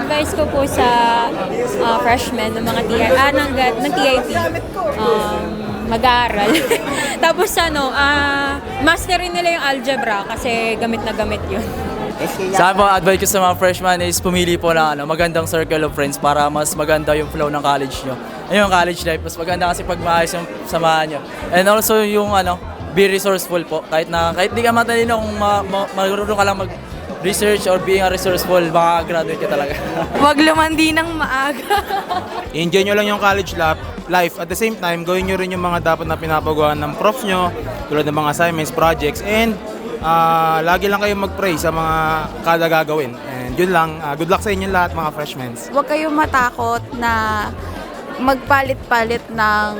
advice ko po sa freshmen ng mga ng TIP, mag-aaral. Tapos masterin nila yung algebra kasi gamit na gamit yun. Sa akin po, advice ko sa mga freshman is pumili po ng magandang circle of friends para mas maganda yung flow ng college nyo. Ayun, yung college life, mas maganda kasi pag maayos yung samahan nyo. And also yung be resourceful po. Kahit di ka matalino kung marunong ka lang mag-research or being a resourceful, makagraduate ka talaga. Huwag lumandi ng maaga. I-enjoy nyo lang yung college life. At the same time, gawin nyo rin yung mga dapat na pinapagawa ng prof nyo, tulad ng mga assignments, projects, and lagi lang kayo mag-pray sa mga kada gagawin. And yun lang, good luck sa inyo lahat mga freshmen. Huwag kayong matakot na magpalit-palit ng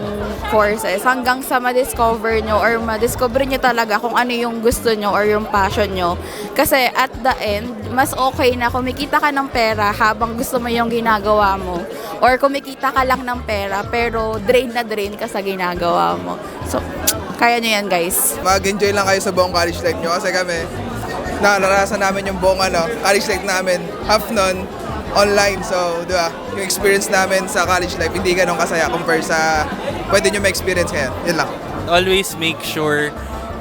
courses hanggang sa ma-discover nyo or ma-discover nyo talaga kung ano yung gusto nyo or yung passion nyo. Kasi at the end, mas okay na kumikita ka ng pera habang gusto mo yung ginagawa mo. Or kumikita ka lang ng pera pero drain na drain ka sa ginagawa mo. So, kaya nyo yan, guys. Mag-enjoy lang kayo sa buong college life nyo kasi kami, naranasan namin yung buong college life namin, half nun, online. So, di ba, yung experience namin sa college life, hindi ganun kasaya compare sa pwede nyo ma-experience ngayon. Yun lang. Always make sure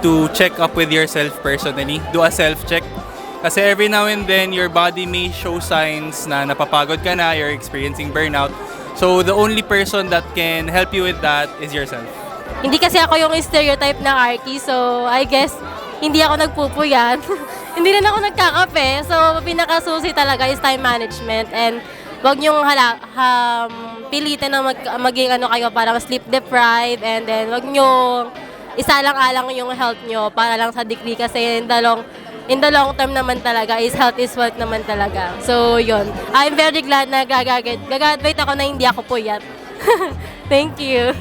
to check up with yourself personally. Do a self-check. Kasi every now and then, your body may show signs na napapagod ka na, you're experiencing burnout. So, the only person that can help you with that is yourself. Hindi kasi ako yung stereotype ng Arky, so I guess hindi ako nagpupuyat. Hindi rin ako nagkakape, so pinakasusi talaga is time management and wag niyong pilitin na maging kayo parang sleep deprived and then wag niyong isalang-alang yung health niyo para lang sa degree kasi in the long term naman talaga is health is wealth naman talaga. So yun, I'm very glad na gag-graduate ako na hindi ako puyat. Thank you.